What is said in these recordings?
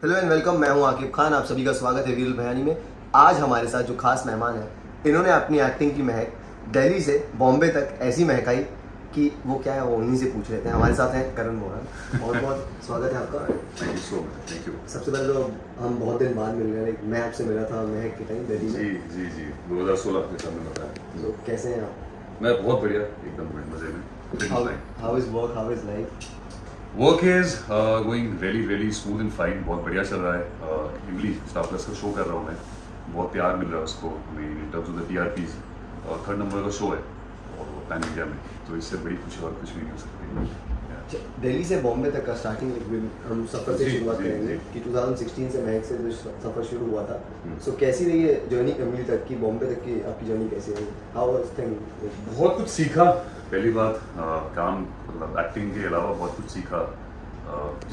Hello and welcome. मैं हूं आकिब खान, आप सभी का स्वागत है वील बयानी में। आज हमारे साथ जो खास मेहमान है, इन्होंने अपनी एक्टिंग की महक दिल्ली से बॉम्बे तक ऐसी महकाई कि वो क्या है वो उन्हीं से पूछ लेते हैं। हमारे साथ हैं करण मोहन। बहुत बहुत स्वागत है आपका। Thank you so much. Thank you. सबसे पहले तो हम बहुत दिन बाद मिल रहे हैं। मैं आपसे मिला था महक के टाइम दिल्ली में। जी 2016 के सामने बताया। तो कैसे हैं आप? मैं बहुत बढ़िया, एकदम मजे में। How is work, how is life? Work is going really smooth and fine. बहुत बढ़िया चल रहा है। इमली स्टार प्लस का शो कर रहा हूँ मैं। बहुत प्यार मिल रहा है उसको इन terms of the TRPs। 3rd number का शो है और वो पैन इंडिया में, तो इससे बड़ी कुछ और कुछ नहीं हो सकती। दिल्ली से बॉम्बे तक का स्टार्टिंग हम सफ़र से शुरुआत करेंगे कि 2016 से महक से जो सफ़र शुरू हुआ था। सो कैसी रही है जर्नी अमली तक की, बॉम्बे तक की आपकी जर्नी कैसी रही? How was thing? बहुत कुछ सीखा। पहली बात काम मतलब एक्टिंग के अलावा बहुत कुछ सीखा।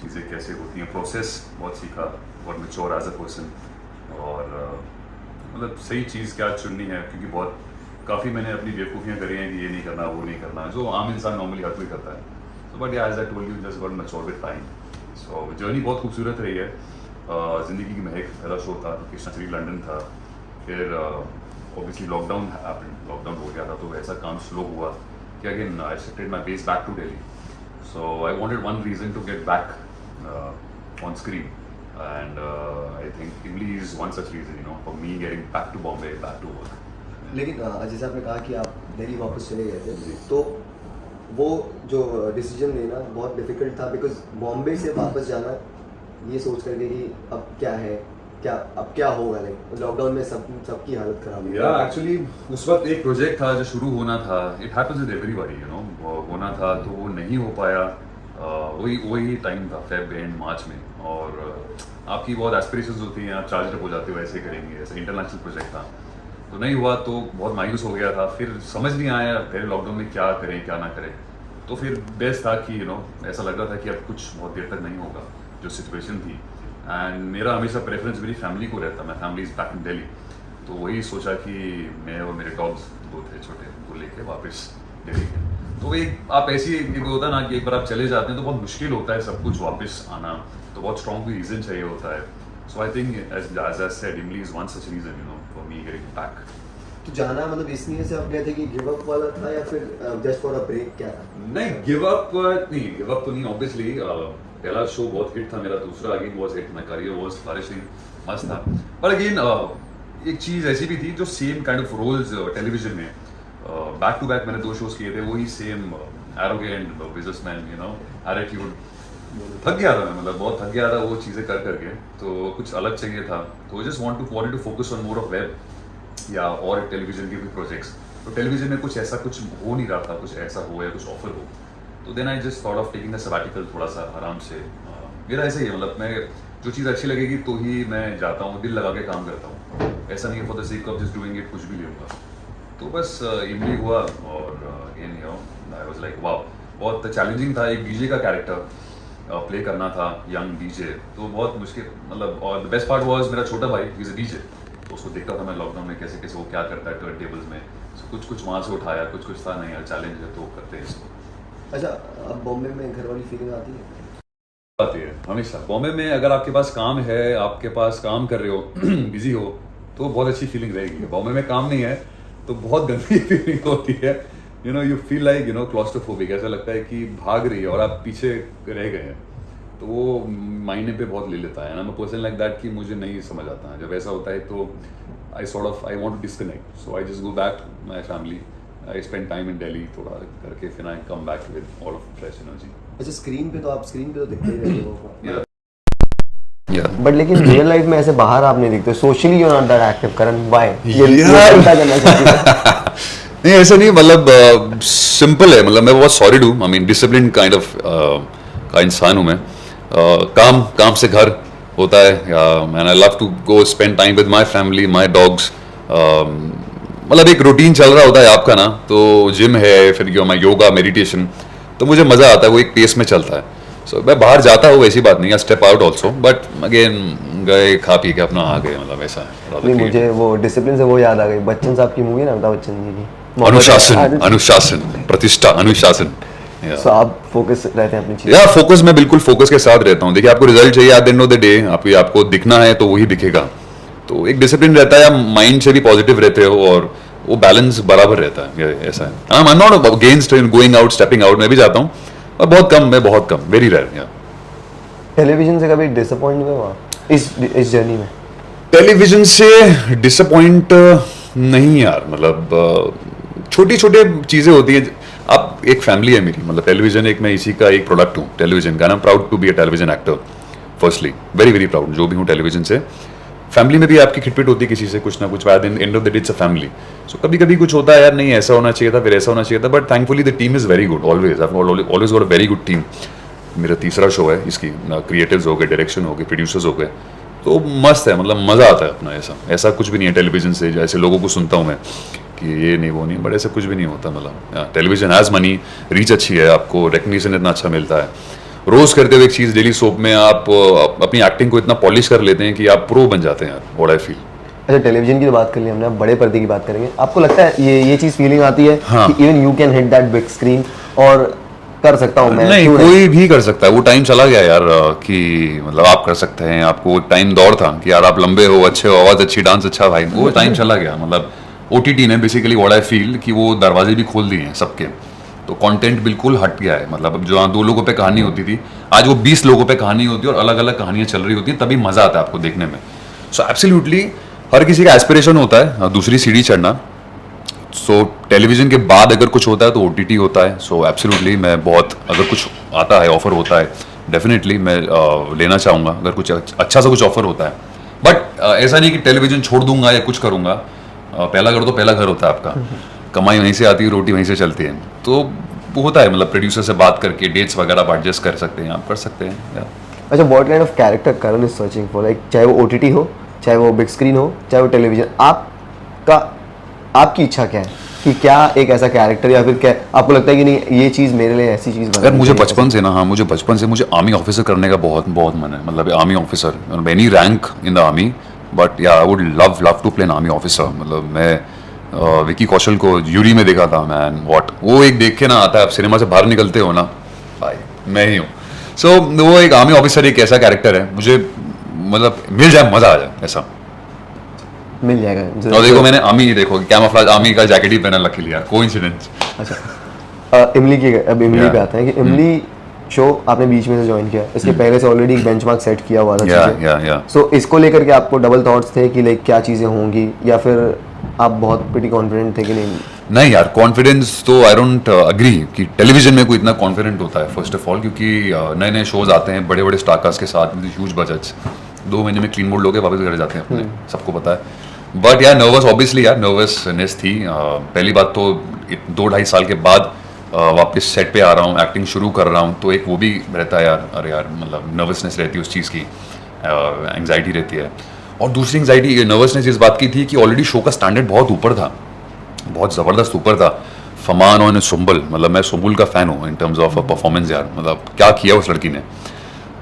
चीज़ें कैसे होती हैं, प्रोसेस बहुत सीखा। बहुत मैच्योर एज अ पर्सन। और मतलब सही चीज़ क्या चुननी है, क्योंकि बहुत काफ़ी मैंने अपनी बेवकूफ़ियाँ करी हैं कि ये नहीं करना वो नहीं करना, जो आम इंसान नॉर्मली हर कोई करता है। So but as I told you, just got mature with time. So journey बहुत खूबसूरत रही है। ज़िंदगी की महक पहला शो था, कृष्णा श्री लंदन था। फिर ऑब्वियसली लॉकडाउन हो गया था, तो वैसा काम स्लो हुआ कि again I shifted my base back to Delhi. So I wanted one reason to get back on screen, and I think Imli is one such reason, for me getting back to Bombay, back to work. लेकिन जैसे आपने कहा कि आप दिल्ली वापस चले गए थे, तो वो जो डिसीजन लेना बहुत डिफिकल्ट था, बिकॉज बॉम्बे से वापस जाना ये सोच करके कि अब क्या है, अब क्या होगा, लाइक लॉकडाउन में सबकी हालत खराब हुई। एक्चुअली उस वक्त एक प्रोजेक्ट था जो शुरू होना था। इट हैपेंस विद एवरीबॉडी, होना था, तो वो नहीं हो पाया। वही टाइम था, फेब एंड मार्च में। और आपकी बहुत एस्पिरेशंस होती हैं, आप चार्ज हो जाते हो, ऐसे करेंगे, ऐसा इंटरनेशनल प्रोजेक्ट था, तो नहीं हुआ, तो बहुत मायूस हो गया था। फिर समझ नहीं आया फिर लॉकडाउन में क्या करें क्या ना करें। तो फिर बेस्ट था कि ऐसा लग रहा था कि अब कुछ बहुत देर तक नहीं होगा, जो सिचुएशन थी। एंड मेरा हमेशा प्रेफरेंस मेरी फैमिली को रहता, मैं family is back in Delhi. तो वही सोचा कि मैं और मेरे डॉग्स 2 थे छोटे, उनको लेके वापस दिल्ली गए। तो एक आप ऐसी एक होता है ना कि एक बार आप चले जाते हैं तो बहुत मुश्किल होता है सब कुछ वापस आना, तो बहुत स्ट्रॉन्ग कोई रीज़न चाहिए होता है। So I think as I said, Imli is one such reason for me getting back. तो जाना मतलब इसलिए से आप गए थे कि गिव अप वाला था या फिर जस्ट फॉर अ ब्रेक, क्या था? नहीं, गिव अप तो नहीं। ऑब्वियसली पहला शो बहुत हिट था मेरा, दूसरा again was hit, my career was flourishing, मस्त था। पर अगेन एक चीज़ ऐसी भी थी जो same kind of roles television में बैक टू बैक मैंने 2 शोज किए थे, वही सेम एरोगेंट बिजनेसमैन एटीट्यूड। थक गया था मैं, मतलब बहुत थक गया था वो चीज़ें कर करके, तो कुछ अलग चाहिए था। तो just wanted to focus on more of web या और टेलीविजन के भी प्रोजेक्ट्स। तो टेलीविजन में कुछ ऐसा कुछ हो नहीं रहा था, कुछ ऐसा हो या कुछ ऑफर हो, तो then I just thought of taking a sabbatical, थोड़ा सा आराम से। मेरा ऐसा ही है, मतलब मैं जो चीज़ अच्छी लगेगी तो ही मैं जाता हूँ, दिल लगा के काम करता हूँ। ऐसा नहीं है for the sake of just doing it कुछ भी लूँगा। तो बस इमली हुआ और again I was like wow, बहुत चैलेंजिंग था। एक डीजे का कैरेक्टर प्ले करना था, यंग डीजे, तो बहुत मुश्किल, मतलब। और द बेस्ट पार्ट वाज मेरा छोटा भाई ही इज़ अ डीजे, तो उसको देखता था मैं लॉकडाउन में कैसे कैसे वो क्या करता है टर्न टेबल्स में। कुछ वहाँ से उठाया, कुछ था, नहीं यार चैलेंज है तो करते हैं इसको। अच्छा, अब बॉम्बे में घर वाली फीलिंग आती है? आती है हमेशा। बॉम्बे में अगर आपके पास काम है, आपके पास काम कर रहे हो, बिजी हो, तो बहुत अच्छी फीलिंग रहेगी। बॉम्बे में काम नहीं है तो बहुत गंदी फीलिंग होती है। यू फील लाइक क्लॉस्ट्रोफोबिक, ऐसा लगता है कि भाग रही है और आप पीछे रह गए हैं, तो वो मायने पे बहुत ले लेता है ना। मैं पर्सन लाइक दैट कि मुझे नहीं समझ आता है जब ऐसा होता है, तो I want to disconnect, so I just go back to my family, I spend time in Delhi थोड़ा करके, फिर I come back with all of fresh energy. अच्छा, स्क्रीन पे तो दिखते ही रहते हो, Yeah. बट लेकिन रियल लाइफ में ऐसे बाहर आप नहीं दिखते, socially you are not that active. Karan, why? नहीं ऐसा नहीं, मतलब सिंपल है। मतलब मैं बहुत sorry do, I mean discipline kind of का इंसान हूँ मैं। काम से घर होता है, and I love to go spend time with my family, my dogs. मतलब एक रूटीन चल रहा होता है आपका ना, तो जिम है, फिर माय योगा, मेडिटेशन, तो मुझे मज़ा आता है, वो एक पेस में चलता है। सो मैं बाहर जाता हूँ, ऐसी बात नहीं है, step out also, but again गए, खा पी के अपना आ गए, मतलब ऐसा है। नहीं, मुझे वो डिसिप्लिन से वो याद आ गई, बच्चन साहब की मूवी ना, अमिताभ बच्चन जी की, अनुशासन, प्रतिष्ठा, अनुशासन। सो आप फोकस रहते हैं अपनी चीज। या फोकस, मैं बिल्कुल फोकस के साथ रहता हूँ। देखिए आपको रिजल्ट चाहिए at the end of the day, आपको दिखना है तो वही दिखेगा। तो एक डिसिप्लिन रहता है, आप माइंड से भी पॉजिटिव रहते हो और वो बैलेंस बराबर रहता है। ऐसा है। I am not against going out, stepping out, मैं भी जाता हूँ और बहुत कम, वेरी रेयर। टेलीविजन से कभी डिसअपॉइंट हुए हो इस जर्नी में? टेलीविजन से डिसअपॉइंट नहीं यार, मतलब छोटी छोटी चीजें होती है। अब एक फैमिली है मेरी, मतलब टेलीविजन एक, मैं इसी का एक प्रोडक्ट हूँ टेलीविजन का। I am proud to be a television actor firstly, very very proud जो भी हूँ टेलीविजन से। फैमिली में भी आपकी खिटपिट होती है किसी से कुछ ना कुछ, by the end of the day it's a family. So कभी कभी कुछ होता है यार, नहीं ऐसा होना चाहिए था, फिर ऐसा होना चाहिए था, but thankfully the team is very good always. I always got a very good team. मेरा तीसरा शो है इसकी, क्रिएटिव्स हो गए, डायरेक्शन हो गए, प्रोड्यूसर्स हो गए, तो मस्त है, मतलब मज़ा आता है अपना। ऐसा कुछ भी नहीं है टेलीविजन से, जैसे लोगों को सुनता हूँ मैं कि ये नहीं वो नहीं, बट ऐसा कुछ भी नहीं होता। मतलब टेलीविजन हैज़ मनी, रीच अच्छी है, आपको रिकग्निशन इतना अच्छा मिलता है। रोज़ करते हुए एक चीज़ डेली सोप में आप अपनी एक्टिंग को इतना पॉलिश कर लेते हैं कि आप प्रो बन जाते हैं यार, व्हाट आई फील। अच्छा, टेलीविजन की तो बात कर ली हमने, अब बड़े पर्दे की बात करेंगे। आपको लगता है ये चीज़ फीलिंग आती है हाँ। कि even you can hit that big screen और कर सकता हूँ मैं? नहीं, क्यों कोई भी कर सकता है। वो टाइम चला गया यार कि मतलब आप कर सकते हैं। आपको एक टाइम दौर था कि यार आप लंबे हो, अच्छे हो, आवाज़ अच्छी, डांस अच्छा, भाई वो टाइम चला गया। मतलब ओटीटी ने बेसिकली व्हाट आई फील कि वो दरवाजे भी खोल दिए हैं सबके, तो कंटेंट बिल्कुल हट गया है। मतलब अब जो 2 लोगों पे कहानी होती थी, आज वो 20 लोगों पे कहानी होती है और अलग अलग कहानियां चल रही होती हैं, तभी मजा आता है आपको देखने में। सो एब्सोल्युटली हर किसी का एस्पिरेशन होता है दूसरी सीढ़ी चढ़ना। सो टेलीविजन के बाद अगर कुछ होता है तो ओटीटी होता है। सो एब्सोल्युटली मैं बहुत, अगर कुछ आता है, ऑफर होता है, डेफिनेटली मैं लेना चाहूँगा अगर कुछ अच्छा सा कुछ ऑफर होता है। बट ऐसा नहीं कि टेलीविजन छोड़ दूंगा या कुछ करूँगा। पहला घर तो पहला घर होता है आपका, कमाई वहीं से आती है, रोटी वहीं से चलती है। तो वो होता है, मतलब प्रोड्यूसर से बात करके डेट्स वगैरह आप एडजस्ट कर सकते हैं, आप कर सकते हैं। अच्छा, what kind of character Karan is searching for? Like चाहे वो ओटीटी हो, चाहे वो बिग स्क्रीन हो, चाहे वो टेलीविजन, आपकी इच्छा क्या है कि क्या एक ऐसा कैरेक्टर, या फिर क्या आपको लगता है कि नहीं ये चीज़ मेरे लिए ऐसी चीज़ अगर मुझे बचपन से ना, हाँ मुझे बचपन से मुझे आर्मी ऑफिसर करने का बहुत बहुत मन है। मतलब army officer, any rank in the army, but या I would love to play an army officer. मतलब मैं विकी कौशल को यूरी में देखा था, मैन व्हाट, वो एक देख के ना आता है, आप सिनेमा से बाहर निकलते हो ना, भाई मैं ही हूँ। सो वो एक आर्मी ऑफिसर एक ऐसा कैरेक्टर है, मुझे मतलब मिल जाए मजा आ जाए, ऐसा मिल जाएगा। और देखो मैंने आर्मी, देखो कैमोफ्लेज आर्मी का जैकेट ही पहना, लकीली यार, कोइंसिडेंस। अच्छा, इमली की, अब इमली पे आते हैं कि इमली शो आपने बीच में से ज्वाइन किया, इसके पहले से ऑलरेडी एक बेंचमार्क सेट किया हुआ था चीजें। सो इसको लेकर के आपको डबल थॉट्स थे कि लाइक क्या चीजें होंगी, या फिर आप बहुत प्रीटी कॉन्फिडेंट थे कि नहीं यार, कॉन्फिडेंस तो आई डोंट अग्री कि टेलीविजन में कोई इतना कॉन्फिडेंट होता है, फर्स्ट ऑफ ऑल, क्योंकि नए नए शोज आते हैं बड़े बड़े स्टारकास्ट के साथ, ह्यूज बजट्स, 2 महीने में क्लीन बोर्ड लोगे वापस घर जाते हैं अपने, सबको पता है। बट यार नर्वस, ऑब्वियसली यार नर्वसनेस थी। पहली बात तो 2-2.5 साल के बाद वापस सेट पे आ रहा हूँ, एक्टिंग शुरू कर रहा हूँ, तो एक वो भी रहता है यार, अरे यार मतलब नर्वसनेस रहती है उस चीज़ की, एंग्जाइटी रहती है। और दूसरी एंग्जाइटी, नर्वसनेस इस बात की थी कि ऑलरेडी शो का स्टैंडर्ड बहुत ऊपर था, बहुत ज़बरदस्त ऊपर था। फमान और सुम्बुल, मतलब मैं सुम्बुल का फ़ैन हूँ इन टर्म्स ऑफ परफॉर्मेंस यार, मतलब क्या किया उस लड़की ने।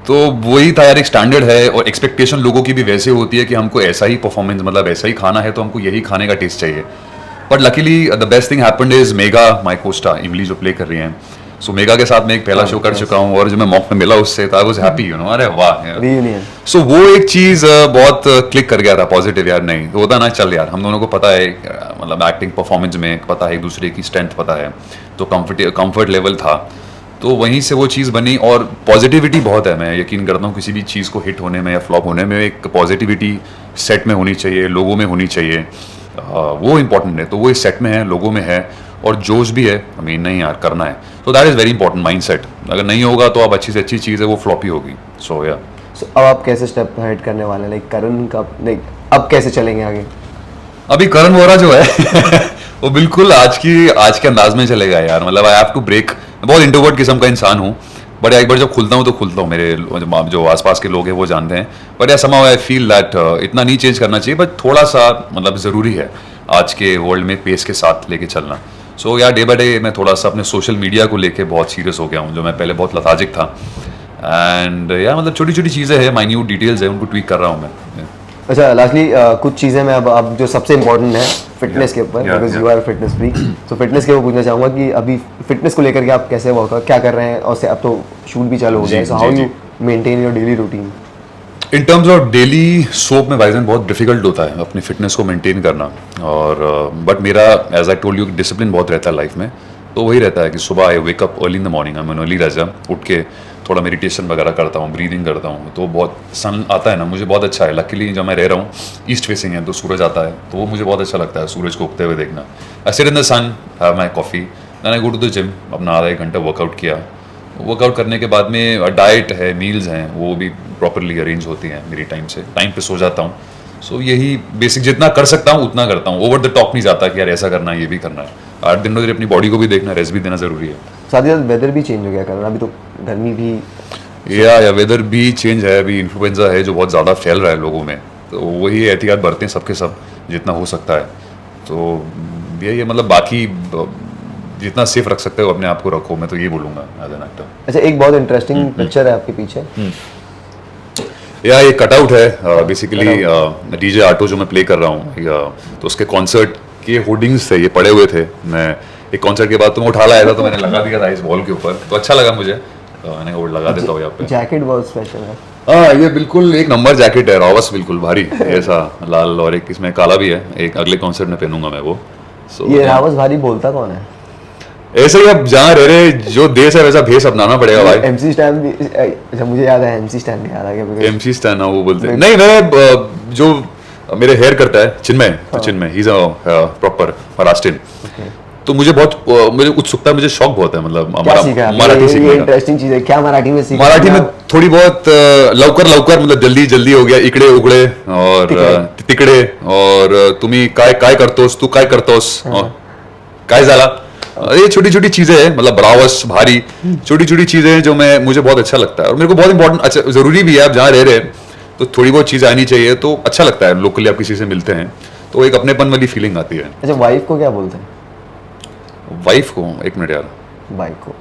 तो वही था यार, एक स्टैंडर्ड है और एक्सपेक्टेशन लोगों की भी वैसे होती है कि हमको ऐसा ही परफॉर्मेंस, मतलब ऐसा ही खाना है तो हमको यही खाने का टेस्ट चाहिए। But luckily the best thing happened is mega, my co-star इमली जो प्ले कर रही हैं, सो मेगा के साथ मैं एक पहला शो कर चुका हूँ और जो मैं मॉक में मिला उससे, तो I was happy, you know, अरे वाह यार। सो वो एक चीज़ बहुत क्लिक कर गया था, पॉजिटिव यार, नहीं तो होता ना, चल यार हम दोनों को पता है, मतलब एक्टिंग परफॉर्मेंस में पता है, एक दूसरे की स्ट्रेंथ पता है, तो कंफर्ट लेवल था, तो वहीं से वो चीज़ बनी। और पॉजिटिविटी बहुत है, मैं यकीन करता हूँ किसी भी चीज़ को हिट होने में या फ्लॉप होने में एक पॉजिटिविटी सेट में होनी चाहिए, लोगों में होनी चाहिए, वो इंपॉर्टेंट है। तो वो इस सेट में है, लोगों में है, और जोश भी है, आई मीन नहीं यार करना है, तो that is very important mind set. अगर नहीं होगा तो अब अच्छी से अच्छी चीज़ है वो फ्लॉप ही होगी। सो या अब आप कैसे स्टेप हेड करने वाले हैं, लाइक करण का, लाइक अब कैसे चलेंगे आगे? अभी करण वोरा जो है वो बिल्कुल आज के अंदाज में चलेगा यार। मतलब आई हैव टू ब्रेक, बहुत इंट्रोवर्ट किस्म का इंसान हूँ, बट एक बार जब खुलता हूँ तो खुलता हूँ, मेरे जो आसपास के लोग हैं वो जानते हैं। बट यार समहाउ आई फील दैट इतना नहीं चेंज करना चाहिए, बट थोड़ा सा मतलब ज़रूरी है आज के वर्ल्ड में पेस के साथ लेके चलना। सो यार डे बाय डे मैं थोड़ा सा अपने सोशल मीडिया को लेके बहुत सीरियस हो गया हूँ, जो मैं पहले बहुत लथाजिक था। एंड यार मतलब छोटी छोटी चीज़ें हैं, माइन्यूट डिटेल्स है, उनको ट्वीक कर रहा हूँ मैं। अच्छा, लास्टली कुछ चीज़ें मैं अब जो सबसे इम्पोर्टेंट है फिटनेस के ऊपर, Yeah, because yeah. You are fitness freak, तो फिटनेस के ऊपर पूछना चाहूँगा कि अभी फिटनेस को लेकर के आप कैसे वर्कआउट क्या कर रहे हैं, और से अब तो शूट भी चालू हो गया है, जी, सो हाउ जी, you maintain your daily routine? In terms of daily soap में भाईजान बहुत डिफिकल्ट होता है अपनी फिटनेस को मेंटेन करना, और बट मेरा as I told you discipline बहुत रहता है लाइफ में। तो वही रहता है कि सुबह I wake up early in the morning, I am early riser, उठ के थोड़ा मेडिटेशन वगैरह करता हूँ, ब्रीदिंग करता हूँ, तो बहुत सन आता है ना, मुझे बहुत अच्छा है। लकीली जब मैं रह रहा हूँ ईस्ट फेसिंग है, तो सूरज आता है, तो वो मुझे बहुत अच्छा लगता है सूरज को उगते हुए देखना। I sit in the sun, have my coffee, then I go to the gym, अपना आधा एक घंटा वर्कआउट किया। वर्कआउट करने के बाद में डाइट है, मील्स हैं, वो भी प्रॉपरली अरेंज होती हैं मेरी टाइम से, टाइम पे सो जाता हूँ। सो यही बेसिक जितना कर सकता हूँ उतना करता हूँ, ओवर द टॉप नहीं जाता कि यार ऐसा करना है, ये भी करना है। 8 दिन में अपनी बॉडी को भी देखना, रेस्ट भी देना ज़रूरी है। साथ ही साथ वेदर भी चेंज हो गया करना, अभी तो गर्मी भी, या वेदर भी चेंज है, अभी इन्फ्लुएंजा है जो बहुत ज़्यादा फैल रहा है लोगों में, तो वही एहतियात बरतें सबके सब जितना हो सकता है। तो यही है, मतलब बाकी जितना सेफ रख सकते हो अपने आप को रखो, मैं तो ये बोलूँगा एज एन एक्टर। अच्छा एक बहुत इंटरेस्टिंग पिक्चर है आपके पीछे, या ये कटआउट है बेसिकली डीजे आटो जो मैं प्ले कर रहा हूँ, तो उसके कॉन्सर्ट के होर्डिंग्स थे, ये पड़े हुए थे। मैं एक कॉन्सर्ट के बाद तो मैं उठा लाया था, तो मैंने लगा दिया था इस वॉल के ऊपर, तो अच्छा लगा मुझे, तो मैंने वो लगा देता हूँ यहाँ पे। जैकेट बहुत स्पेशल है। हाँ, ये बिल्कुल एक नंबर जैकेट है, रॉवस बिल्कुल भारी ऐसा लाल, और एक इसमें काला भी है, एक अगले कॉन्सर्ट में पहनूंगा मैं वो। So, ये रावस भारी बोलता कौन है? ऐसे ही अब जहाँ रह रहे, जो देश है वैसा भेष अपनाना पड़ेगा भाई। MC स्टैन भी, अच्छा मुझे याद है MC स्टैन भी याद आ गया, MC स्टैन वो बोलते हैं। नहीं, मैं जो मेरे हेयर करता है चिन्मय, तो Chinmay he is a proper Maharashtrian. तो मुझे बहुत मुझे उत्सुकता, मुझे शौक बहुत है, मतलब क्या सीखा आपने? मराठी ये सीखने का। इंटरेस्टिंग चीज है, क्या मराठी में सीखा? मराठी में थोड़ी बहुत लवकर मतलब जल्दी जल्दी हो गया, इकडे उकडे और तिकडे, और तुम्ही काय काय करतोस, तू काय करतोस, काय झाला, ये छोटी छोटी चीजें हैं, मतलब रावस भारी छोटी छोटी चीजें हैं जो मुझे बहुत अच्छा लगता है, और मेरे को बहुत इंपॉर्टेंट, अच्छा जरूरी भी है। आप जहाँ रह रहे हैं तो थोड़ी बहुत चीजें आनी चाहिए, तो अच्छा लगता है। लोकली आप किसी से मिलते हैं तो एक अपनेपन वाली फीलिंग आती है। अच्छा वाइफ को क्या बोलते हैं? वाइफ को, एक मिनट यार, बाइक को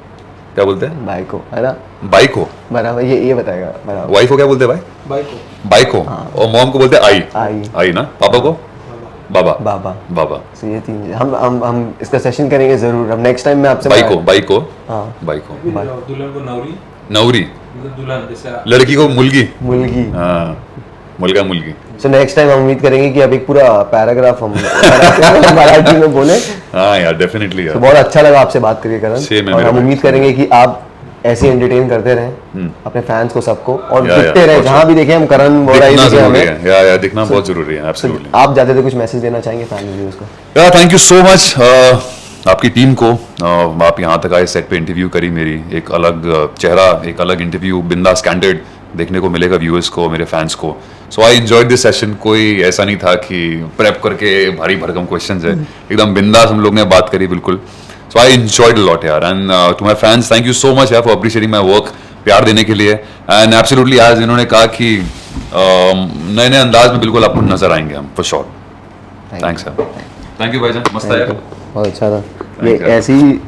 क्या बोलते हैं? बाइक को है ना, बाइक को, बराबर, ये बताएगा बराबर। वाइफ को क्या बोलते हैं भाई? बाइक को, और मॉम को बोलते हैं आई। आई ना, पापा को बाबा। बाबा। तो ये तीन हम इसका सेशन करेंगे जरूर। अब नेक्स्ट टाइम मैं आपसे बाइक को हाँ दुल्हन को नवरी, नवरी, मतलब दुल्हन जैसे लड़की को मुलगी, मुलगी। मुलगा मुलगी। सो नेक्स्ट टाइम हम उम्मीद करेंगे कि अब एक पूरा पैराग्राफ हम मराठी में बोले। हाँ यार, डेफिनेटली यार। तो बहुत अच्छा लगा आपसे बात करके करण, Same है और मेरा हम भाई। उम्मीद करेंगे कि आप ऐसे एंटरटेन करते रहें अपने फैंस को, सबको, और या, दिखते रहे बहुत जहाँ भी देखें हम करण बोरा ही दिखना दिखे जरूरी हमें। है, या दिखना बहुत जरूरी है, एब्सोल्युटली। आप जाते थे कुछ मैसेज देना चाहेंगे फैमिली व्यूअर्स को? या थैंक यू सो मच आपकी टीम को, आप यहाँ तक आए, सेट पे इंटरव्यू करी मेरी, एक अलग चेहरा, एक अलग इंटरव्यू, बिंदास कैंडिड देखने को मिलेगा व्यूअर्स को, मेरे फैंस को। सो आई एंजॉयड दिस सेशन। कोई ऐसा नहीं था कि प्रेप करके भारी भरकम क्वेश्चंस है, एकदम बिंदास हम लोग ने बात करी बिल्कुल। So I enjoyed a lot यार, and to my fans thank you so much यार फॉर अप्रिशिएटिंग माय वर्क, प्यार देने के लिए। एंड एब्सोल्युटली आज इन्होंने कहा कि नए नए अंदाज में बिल्कुल आपको नजर आएंगे हम, फॉर श्योर। थैंक्स यार, थैंक यू भाईजान, मस्त है यार, बहुत अच्छा था। Thank ये you. ऐसी